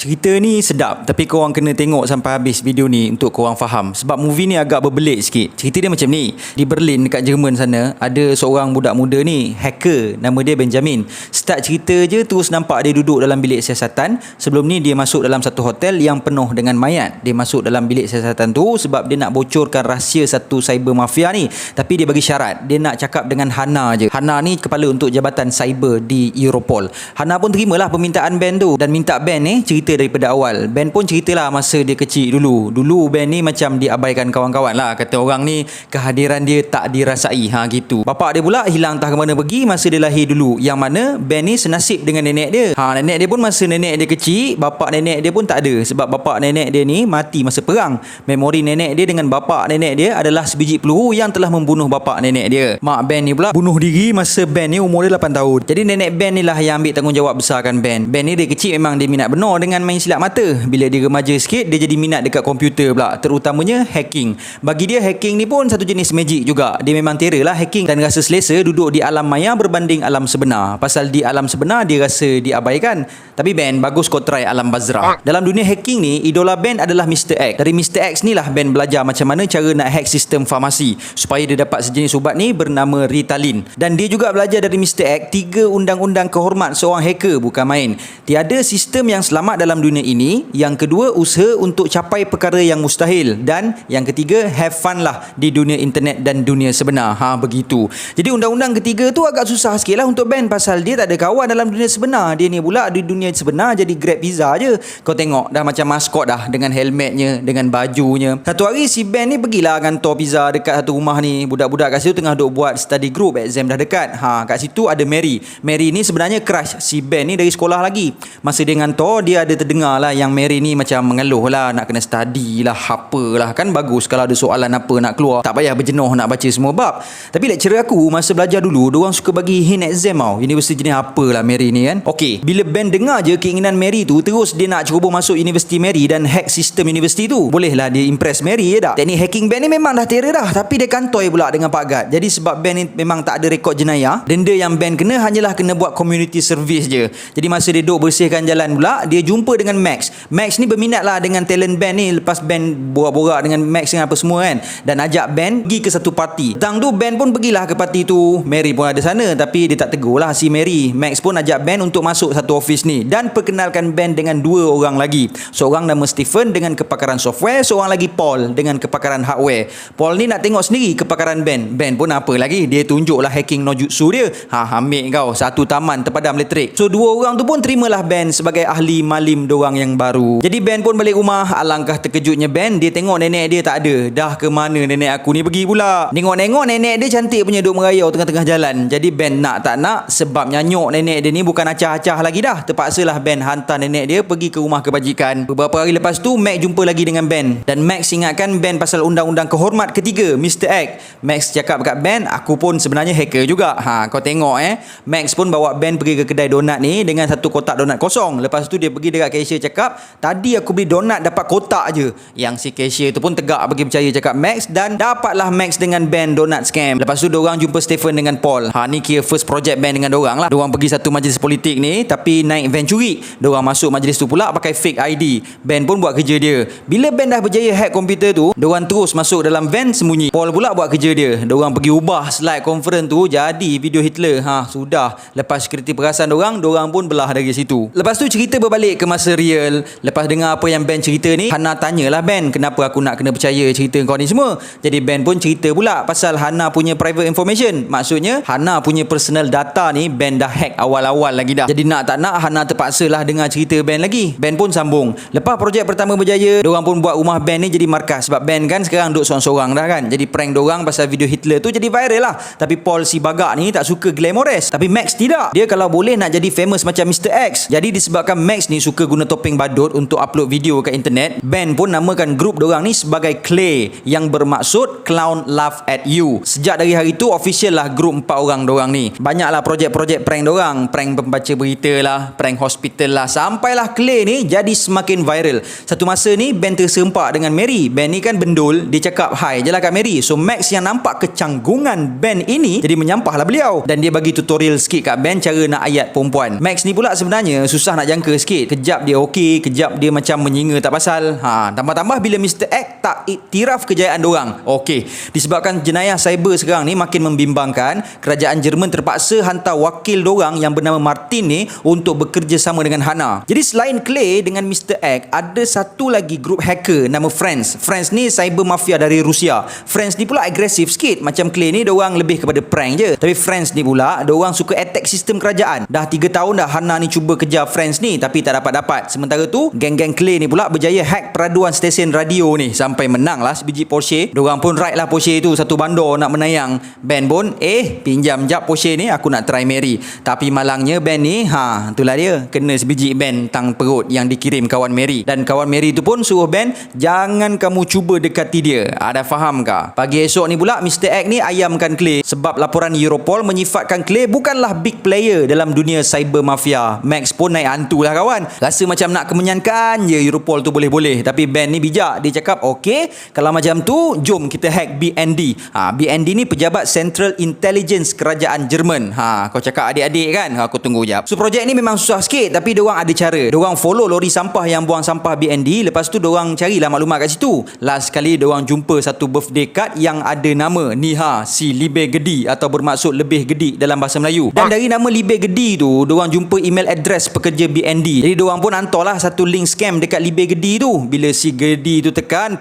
Cerita ni sedap, tapi korang kena tengok sampai habis video ni untuk korang faham. Sebab movie ni agak berbelit sikit. Cerita dia macam ni. Di Berlin dekat Jerman sana, ada seorang budak muda ni, hacker, nama dia Benjamin. Start cerita je terus nampak dia duduk dalam bilik siasatan. Sebelum ni dia masuk dalam satu hotel yang penuh dengan mayat. Dia masuk dalam bilik siasatan tu sebab dia nak bocorkan rahsia satu cyber mafia ni. Tapi dia bagi syarat, dia nak cakap dengan Hana je. Hana ni kepala untuk jabatan cyber di Europol. Hana pun terimalah permintaan Ben tu dan minta Ben ni cerita daripada awal. Ben pun ceritalah masa dia kecil dulu. Dulu Ben ni macam diabaikan kawan-kawan lah. Kata orang ni kehadiran dia tak dirasai. Gitu. Bapak dia pula hilang entah ke mana pergi masa dia lahir dulu. Yang mana Ben ni senasib dengan nenek dia. Nenek dia pun masa nenek dia kecil, bapak nenek dia pun tak ada. Sebab bapak nenek dia ni mati masa perang. Memori nenek dia dengan bapak nenek dia adalah sebiji peluru yang telah membunuh bapak nenek dia. Mak Ben ni pula bunuh diri masa Ben ni umur dia 8 tahun. Jadi nenek Ben ni lah yang ambil tanggungjawab besarkan Ben. Ben ni dari kecil memang dia minat benar dengan main silap mata. Bila dia remaja sikit, dia jadi minat dekat komputer pula, terutamanya hacking. Bagi dia hacking ni pun satu jenis magic juga. Dia memang terror lah hacking dan rasa selesa duduk di alam maya berbanding alam sebenar. Pasal di alam sebenar dia rasa diabaikan. Tapi Ben, bagus kau try alam bazrah. Dalam dunia hacking ni, idola Ben adalah Mr. X. Dari Mr. X ni lah Ben belajar macam mana cara nak hack sistem farmasi supaya dia dapat sejenis ubat ni bernama Ritalin. Dan dia juga belajar dari Mr. X 3 undang-undang kehormat seorang hacker, bukan main. Tiada sistem yang selamat dalam dunia ini. Yang kedua, usaha untuk capai perkara yang mustahil. Dan yang ketiga, have fun lah di dunia internet dan dunia sebenar. Begitu. Jadi undang-undang ketiga tu agak susah sikit lah untuk Ben pasal dia tak ada kawan dalam dunia sebenar. Dia ni pula di dunia sebenar jadi Grab pizza je. Kau tengok dah macam maskot dah dengan helmetnya, dengan bajunya. Satu hari si Ben ni pergilah kantor pizza dekat satu rumah ni. Budak-budak kat situ tengah duk buat study group, exam dah dekat. Kat situ ada Mary. Mary ni sebenarnya crush si Ben ni dari sekolah lagi. Masa dia ngantor, dia ada terdengar lah yang Mary ni macam mengeluh lah, nak kena study lah, apalah. Kan bagus kalau ada soalan apa nak keluar, tak payah berjenuh nak baca semua bab. Tapi lecturer aku masa belajar dulu, diorang suka bagi hint exam tau. Universiti jenis apalah Mary ni kan. Okey, bila Ben dengar je keinginan Mary tu, terus dia nak cuba masuk Universiti Mary dan hack sistem universiti tu. Boleh lah dia impress Mary je tak. Teknik hacking Ben ni memang dah terror dah, tapi dia kantoi pula dengan Pak Gad. Jadi sebab Ben ni memang tak ada rekod jenayah, denda yang Ben kena hanyalah kena buat community service je. Jadi masa dia duk bersihkan jalan pula, dia jumpa dengan Max. Max ni berminat lah dengan talent Ben ni. Lepas Ben borak-borak dengan Max dengan apa semua kan, dan ajak Ben pergi ke satu parti. Petang tu Ben pun pergilah ke parti tu. Mary pun ada sana, tapi dia tak tegur lah si Mary. Max pun ajak Ben untuk masuk satu office ni dan perkenalkan Ben dengan dua orang lagi. Seorang nama Stephen dengan kepakaran software, seorang lagi Paul dengan kepakaran hardware. Paul ni nak tengok sendiri kepakaran Ben. Ben pun apa lagi, dia tunjuklah hacking no jutsu dia. Ambil kau satu taman terpadam elektrik. So dua orang tu pun terimalah Ben sebagai ahli malim dorang yang baru. Jadi Ben pun balik rumah. Alangkah terkejutnya Ben, dia tengok nenek dia tak ada. Dah ke mana nenek aku ni pergi pula. Nengok-nengok nenek dia cantik punya duk merayau tengah-tengah jalan. Jadi Ben nak tak nak, sebab nyanyuk nenek dia ni bukan acah-acah lagi dah, terpaksalah Ben hantar nenek dia pergi ke rumah kebajikan. Beberapa hari lepas tu Max jumpa lagi dengan Ben, dan Max ingatkan Ben pasal undang-undang kehormat ketiga, Mr. X. Max cakap kat Ben, aku pun sebenarnya hacker juga. Kau tengok Max pun bawa Ben pergi ke kedai donat ni dengan satu kotak donat kosong. Lepas tu dia pergi dekat cashier cakap, tadi aku beli donat dapat kotak je. Yang si cashier tu pun tegak bagi percaya cakap Max, dan dapatlah Max dengan Ben donat scam. Lepas tu diorang jumpa Stephen dengan Paul. Ni kira first project Ben dengan diorang lah. Diorang pergi satu majlis politik ni, tapi naik van curi. Diorang masuk majlis tu pula pakai fake ID. Ben pun buat kerja dia. Bila Ben dah berjaya hack komputer tu, diorang terus masuk dalam van sembunyi. Paul pula buat kerja dia. Diorang pergi ubah slide conference tu jadi video Hitler. Sudah. Lepas security perasan diorang pun belah dari situ. Lepas tu cerita berbalik ke masa real. Lepas dengar apa yang Ben cerita ni, Hana tanyalah Ben, kenapa aku nak kena percaya cerita kau ni semua. Jadi Ben pun cerita pula pasal Hana punya private information. Maksudnya Hana punya personal data ni Ben dah hack awal-awal lagi dah. Jadi nak tak nak Hana terpaksalah dengar cerita Ben lagi. Ben pun sambung. Lepas projek pertama berjaya, diorang pun buat rumah Ben ni jadi markas. Sebab Ben kan sekarang duduk sorang-sorang dah kan. Jadi prank diorang pasal video Hitler tu jadi viral lah. Tapi Paul si bagak ni tak suka glamorous. Tapi Max tidak. Dia kalau boleh nak jadi famous macam Mr. X. Jadi disebabkan Max ni suka guna topeng badut untuk upload video ke internet, Ben pun namakan grup diorang ni sebagai Clay, yang bermaksud Clown Laugh at You. Sejak dari hari tu official lah grup 4 orang diorang ni. Banyaklah projek-projek prank diorang. Prank pembaca berita lah, prank hospital lah, sampailah Clay ni jadi semakin viral. Satu masa ni Ben terserempak dengan Mary. Ben ni kan bendul, dia cakap hi je lah kat Mary. So Max yang nampak kecanggungan Ben ini jadi menyampahlah beliau, dan dia bagi tutorial sikit kat Ben cara nak ayat perempuan. Max ni pula sebenarnya susah nak jangka sikit. Kejap Kejap dia okey, kejap dia macam menyinga tak pasal. Tambah-tambah bila Mr. X tak iktiraf kejayaan dorang. Okey, disebabkan jenayah cyber sekarang ni makin membimbangkan, kerajaan Jerman terpaksa hantar wakil dorang yang bernama Martin ni untuk bekerjasama dengan Hana. Jadi selain Clay dengan Mr. X, ada satu lagi grup hacker nama Friends. Friends ni cyber mafia dari Rusia. Friends ni pula agresif sikit. Macam Clay ni dorang lebih kepada prank je. Tapi Friends ni pula dorang suka attack sistem kerajaan. Dah 3 tahun dah Hana ni cuba kejar Friends ni tapi tak dapat-dapat. Sementara tu geng-geng Clay ni pula berjaya hack peraduan stesen radio ni sampai menang lah sebiji Porsche. Dorang pun ride lah Porsche tu satu bandar nak menayang. Band pun pinjam jap Porsche ni, aku nak try Mary. Tapi malangnya band ni itulah dia, kena sebiji band tang perut yang dikirim kawan Mary. Dan kawan Mary tu pun suruh band jangan kamu cuba dekati dia. Ada faham kah? Pagi esok ni pula Mr. X ni ayamkan Clay sebab laporan Europol menyifatkan Clay bukanlah big player dalam dunia cyber mafia. Max pun naik hantu lah kawan. Rasa macam nak kemenyankan je Europol tu boleh-boleh. Tapi band ni bijak. Dia cakap okey, kalau macam tu jom kita hack BND. BND ni pejabat Central Intelligence Kerajaan Jerman. Kau cakap adik-adik kan? Aku tunggu jap. So projek ni memang susah sikit tapi diorang ada cara. Diorang follow lori sampah yang buang sampah BND. Lepas tu diorang carilah maklumat kat situ. Last kali diorang jumpa satu birthday card yang ada nama Niha si Libe Gedi atau bermaksud lebih gedi dalam bahasa Melayu. Dan dari nama Libe Gedi tu diorang jumpa email address pekerja BND. Jadi diorang pun hantarlah satu link scam dekat Libe Gedi tu. Bila si Gedi tu tekan,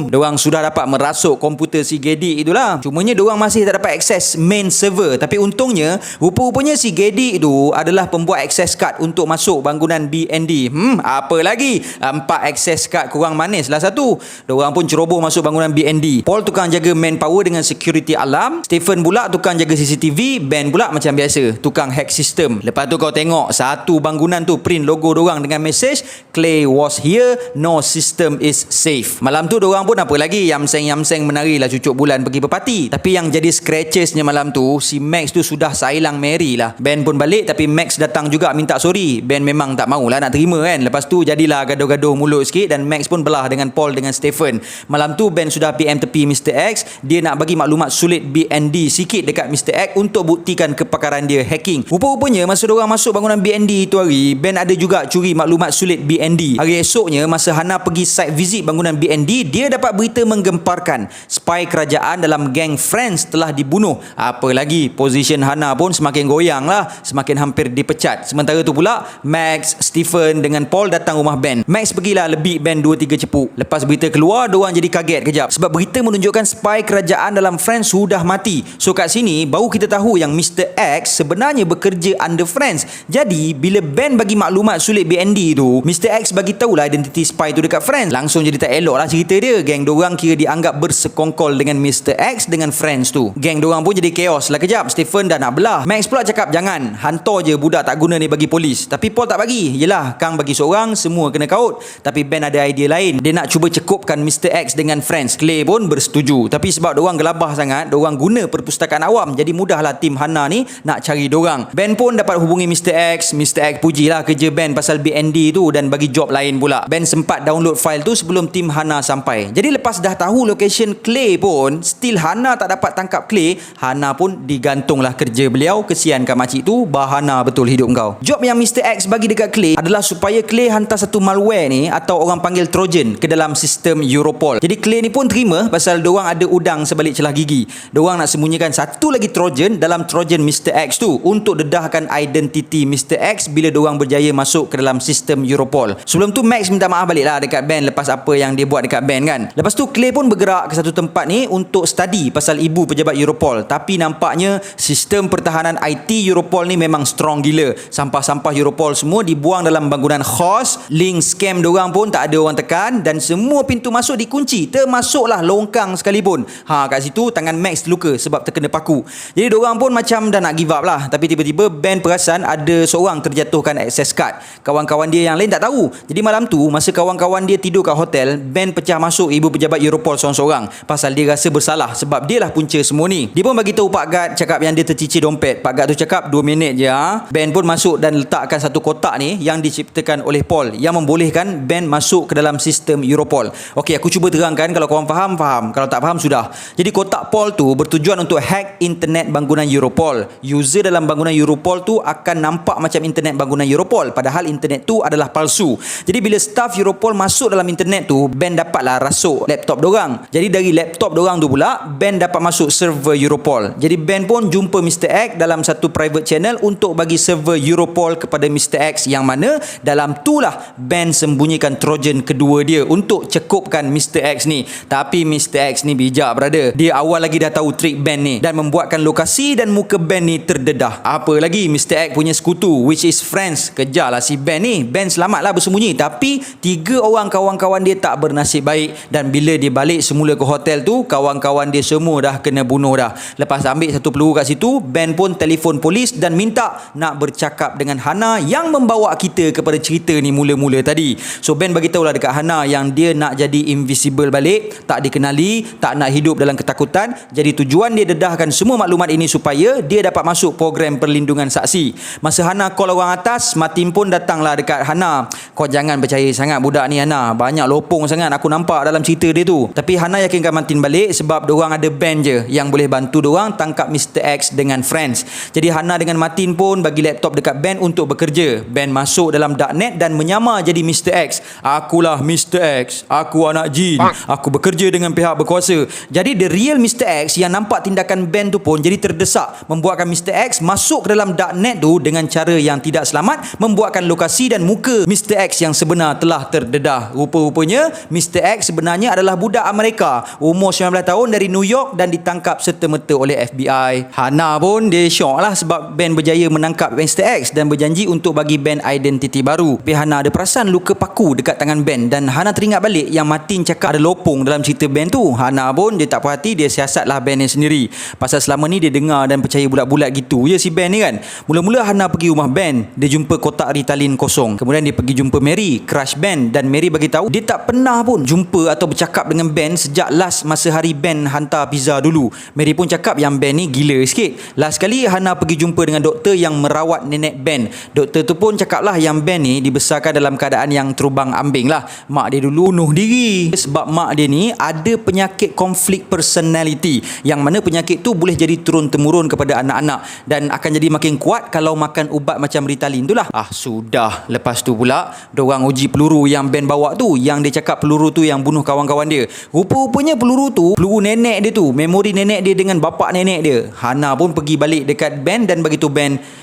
diorang sudah dapat merasuk komputer si Gedi itulah. Cumanya diorang masih tak dapat akses main server. Tapi untungnya rupa-rupanya si Gedi tu adalah pembuat access card untuk masuk bangunan BND. Apa lagi? 4 access card kurang manis lah satu. Diorang pun ceroboh masuk bangunan BND. Paul tukang jaga manpower dengan security alarm. Stephen pula tukang jaga CCTV. Ben pula macam biasa tukang hack sistem. Lepas tu kau tengok satu bangunan tu print logo diorang dengan message Clay was here, no system is safe. Malam tu diorang pun apa lagi, yamseng menari lah cucuk bulan pergi berparti. Tapi yang jadi scratchesnya malam tu, si Max tu sudah sailang Mary lah. Ben pun balik tapi Max datang juga minta sorry. Ben memang tak mahulah nak terima kan. Lepas tu jadilah gaduh-gaduh mulut sikit dan Max pun belah dengan Paul dengan Stephen. Malam tu Ben sudah PM tepi Mr. X. Dia nak bagi maklumat sulit BND sikit dekat Mr. X untuk buktikan kepakaran dia hacking. Rupa-rupanya masa diorang masuk bangunan BND tu hari, Ben ada juga curi maklumat sulit BND. Hari esoknya masa Hana pergi site visit bangunan BND, dia dapat berita menggemparkan spy kerajaan dalam geng Friends telah dibunuh. Apa lagi, position Hana pun semakin goyang lah, semakin hampir dipecat. Sementara tu pula Max, Stephen dengan Paul datang rumah Ben. Max pergilah lebih Ben 2-3 cepuk. Lepas berita keluar, diorang jadi kaget kejap sebab berita menunjukkan spy kerajaan dalam Friends sudah mati. So kat sini baru kita tahu yang Mr. X sebenarnya bekerja under Friends. Jadi bila Ben bagi maklumat sulit BND tu, Mr. X bagi tahulah identiti spy tu dekat Friends. Langsung jadi tak elok lah cerita dia. Geng dorang kira dianggap bersekongkol dengan Mr. X dengan Friends tu. Geng dorang pun jadi chaos lah kejap. Stephen dah nak belah. Max pula cakap jangan, hantar je budak tak guna ni bagi polis. Tapi Paul tak bagi. Yelah, Kang bagi seorang, semua kena kaut. Tapi Ben ada idea lain. Dia nak cuba cekupkan Mr. X dengan Friends. Clay pun bersetuju. Tapi sebab dorang gelabah sangat, dorang guna perpustakaan awam. Jadi mudahlah tim Hana ni nak cari dorang. Ben pun dapat hubungi Mr. X. Mr. X pujilah kerja Ben pasal BND tu dan bagi job lain pula. Ben sempat download file tu sebelum tim Hana sampai. Jadi lepas dah tahu location Clay pun, still Hana tak dapat tangkap Clay. Hana pun digantunglah kerja beliau. Kesian kan makcik tu, bahana betul hidup kau. Job yang Mr. X bagi dekat Clay adalah supaya Clay hantar satu malware ni atau orang panggil Trojan ke dalam sistem Europol. Jadi Clay ni pun terima pasal diorang ada udang sebalik celah gigi. Diorang nak sembunyikan satu lagi Trojan dalam Trojan Mr. X tu untuk dedahkan identiti Mr. X bila diorang berjaya masuk ke dalam sistem Europol. Sebelum tu Max minta maaf balik lah dekat Ben lepas apa yang dia buat dekat Ben kan. Lepas tu Clay pun bergerak ke satu tempat ni untuk study pasal ibu pejabat Europol. Tapi nampaknya sistem pertahanan IT Europol ni memang strong gila. Sampah-sampah Europol semua dibuang dalam bangunan khas. Link scam diorang pun tak ada orang tekan dan semua pintu masuk dikunci, termasuklah longkang sekalipun. Kat situ tangan Max terluka sebab terkena paku. Jadi diorang pun macam dah nak give up lah. Tapi tiba-tiba Ben perasan ada seorang terjatuhkan access card. Kawan-kawan dia yang lain tak tahu. Jadi malam tu masa kawan-kawan dia tidur kat hotel, Ben pecah masuk ibu pejabat Europol seorang-seorang pasal dia rasa bersalah sebab dia lah punca semua ni. Dia pun bagi tahu Pak Gad cakap yang dia tercicir dompet. Pak Gad tu cakap 2 minit je. Ben pun masuk dan letakkan satu kotak ni yang diciptakan oleh Paul yang membolehkan Ben masuk ke dalam sistem Europol. Okey, aku cuba terangkan, kalau korang faham, faham. Kalau tak faham, sudah. Jadi kotak Paul tu bertujuan untuk hack internet bangunan Europol. User dalam bangunan Europol tu akan nampak macam internet bangunan Europol, padahal internet tu adalah palsu. Jadi bila staff Europol masuk dalam internet tu, Ben dapatlah rasuk laptop dorang. Jadi dari laptop dorang tu pula, Ben dapat masuk server Europol. Jadi Ben pun jumpa Mr. X dalam satu private channel untuk bagi server Europol kepada Mr. X, yang mana dalam tu lah Ben sembunyikan Trojan kedua dia untuk cekupkan Mr. X ni. Tapi Mr. X ni bijak, brother. Dia awal lagi dah tahu trik Ben ni dan membuatkan lokasi dan muka Ben ni terdedah. Apa lagi, Mr. X punya sekutu which is friends kejarlah si Ben ni. Ben selamatlah bersembunyi, tapi 3 orang kawan-kawan dia tak bernasib baik, dan bila dia balik semula ke hotel tu, kawan-kawan dia semua dah kena bunuh dah. Lepas ambil satu peluru kat situ, Ben pun telefon polis dan minta nak bercakap dengan Hana yang membawa kita kepada cerita ni mula-mula tadi. So Ben bagi tahulah dekat Hana yang dia nak jadi invisible balik, tak dikenali, tak nak hidup dalam ketakutan. Jadi tujuan dia dedahkan semua maklumat ini supaya dia dapat masuk program perlindungan saksi. Masa Hana call orang atas, Martin pun datanglah dekat Hana. Kau jangan percaya sangat budak ni Hana, banyak lopong sangat aku nampak dalam cerita dia tu. Tapi Hana yakinkan Martin balik sebab diorang ada Ben je yang boleh bantu diorang tangkap Mr. X dengan friends. Jadi Hana dengan Martin pun bagi laptop dekat Ben untuk bekerja. Ben masuk dalam darknet dan menyamar jadi Mr. X. Akulah Mr. X, aku anak jin, aku bekerja dengan pihak berkuasa. Jadi the real Mr. X yang nampak tindakan Ben tu pun jadi terdesak, membuatkan Mr. X masuk ke dalam darknet tu dengan cara yang tidak selamat, membuatkan lokasi dan muka Mr. X yang sebenar telah terdedah. Rupa-rupanya Mr. X sebenarnya adalah budak Amerika, umur 19 tahun, dari New York dan ditangkap serta-merta oleh FBI. Hana pun dia syok lah sebab Ben berjaya menangkap Mr. X dan berjanji untuk bagi Ben identiti baru. Tapi Hana ada perasan luka paku dekat tangan Ben, dan Hana teringat balik yang Martin cakap ada lopong dalam cerita Ben tu. Hana pun dia tak puas hati, dia siasatlah Ben ni sendiri. Pasal selama ni dia dengar dan percaya bulat-bulat gitu je si Ben ni kan. Mula-mula Hana pergi rumah Ben, dia jumpa kotak Ritalin kosong. Kemudian dia pergi jumpa Mary, crush Ben, dan Mary bagi tahu dia tak pernah pun jumpa atau bercakap dengan Ben sejak last masa hari Ben hantar pizza dulu. Mary pun cakap yang Ben ni gila sikit. Last kali Hana pergi jumpa dengan doktor yang merawat nenek Ben. Doktor tu pun cakap lah yang Ben ni dibesarkan dalam keadaan yang terubang ambing lah. Mak dia dulu bunuh diri sebab mak dia ni ada penyakit konflik personality, yang mana penyakit tu boleh jadi turun-temurun kepada anak-anak dan akan jadi makin kuat kalau makan ubat macam Ritalin tu lah. Sudah. Lepas tu pula diorang uji peluru yang Ben bawa tu, yang dia cakap peluru tu yang bunuh kawan-kawan dia. Rupa-rupanya peluru tu peluru nenek dia tu, memori nenek dia dengan bapak nenek dia. Hana pun pergi balik dekat Ben dan beritahu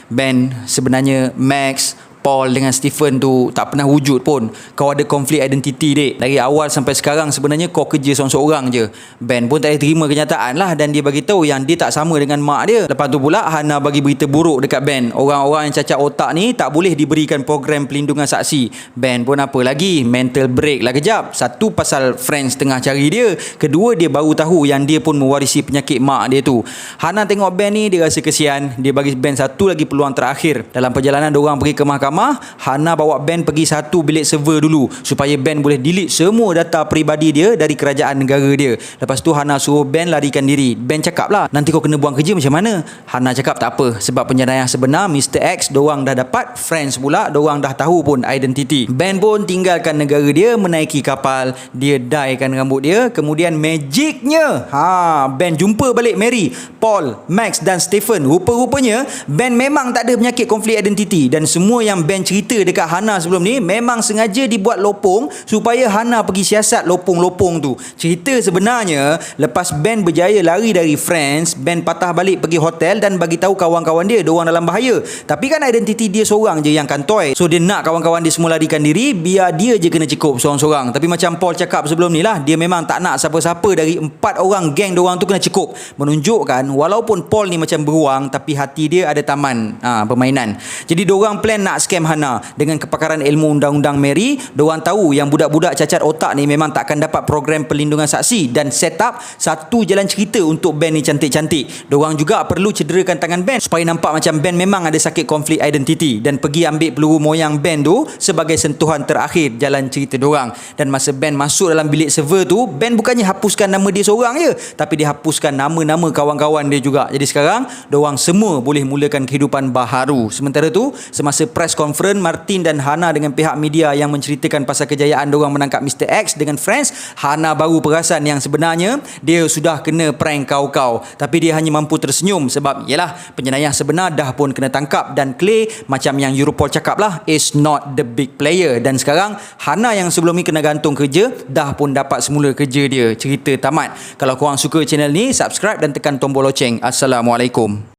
Ben sebenarnya Max, Paul dengan Stephen tu tak pernah wujud pun. Kau ada konflik identiti dek. Dari awal sampai sekarang sebenarnya kau kerja seorang-seorang je. Ben pun tak boleh terima kenyataan lah, dan dia bagi tahu yang dia tak sama dengan mak dia. Lepas tu pula Hana bagi berita buruk dekat Ben. Orang-orang yang cacat otak ni tak boleh diberikan program pelindungan saksi. Ben pun apa lagi, mental break lah kejap. Satu pasal friends tengah cari dia, kedua dia baru tahu yang dia pun mewarisi penyakit mak dia tu. Hana tengok Ben ni, dia rasa kesian. Dia bagi Ben satu lagi peluang terakhir. Dalam perjalanan diorang pergi ke mahkamah, Hana bawa Ben pergi satu bilik server dulu supaya Ben boleh delete semua data peribadi dia dari kerajaan negara dia. Lepas tu Hana suruh Ben larikan diri. Ben cakap lah, nanti kau kena buang kerja macam mana? Hana cakap tak apa, sebab penjenayah sebenar Mr. X diorang dah dapat, friends pula diorang dah tahu pun identiti. Ben pun tinggalkan negara dia, menaiki kapal, dia dyekan rambut dia. Kemudian magicnya Ben jumpa balik Mary, Paul, Max dan Stephen. Rupa-rupanya Ben memang tak ada penyakit konflik identiti, dan semua yang Ben cerita dekat Hana sebelum ni memang sengaja dibuat lopong supaya Hana pergi siasat lopong-lopong tu. Cerita sebenarnya, lepas Ben berjaya lari dari friends, Ben patah balik pergi hotel dan bagi tahu kawan-kawan dia diorang dalam bahaya. Tapi kan identiti dia seorang je yang kantoi. So dia nak kawan-kawan dia semua larikan diri, biar dia je kena cekup seorang-seorang. Tapi macam Paul cakap sebelum ni lah, dia memang tak nak siapa-siapa dari 4 orang geng diorang tu kena cekup. Menunjukkan walaupun Paul ni macam beruang, tapi hati dia ada taman permainan. Jadi diorang plan nak scam Hana. Dengan kepakaran ilmu undang-undang Mary, diorang tahu yang budak-budak cacat otak ni memang takkan dapat program perlindungan saksi dan set up satu jalan cerita untuk Ben ni cantik-cantik. Diorang juga perlu cederakan tangan Ben supaya nampak macam Ben memang ada sakit konflik identiti dan pergi ambil peluru moyang Ben tu sebagai sentuhan terakhir jalan cerita diorang. Dan masa Ben masuk dalam bilik server tu, Ben bukannya hapuskan nama dia seorang je, tapi dia hapuskan nama-nama kawan-kawan dia juga. Jadi sekarang diorang semua boleh mulakan kehidupan baharu. Sementara tu, semasa press conference Martin dan Hana dengan pihak media yang menceritakan pasal kejayaan diorang menangkap Mr. X dengan friends, Hana baru perasan yang sebenarnya dia sudah kena prank kau-kau. Tapi dia hanya mampu tersenyum sebab yelah, penjenayah sebenar dah pun kena tangkap dan Clay macam yang Europol cakap lah, is not the big player. Dan sekarang Hana yang sebelum ni kena gantung kerja dah pun dapat semula kerja dia. Cerita tamat. Kalau korang suka channel ni, subscribe dan tekan tombol loceng. Assalamualaikum.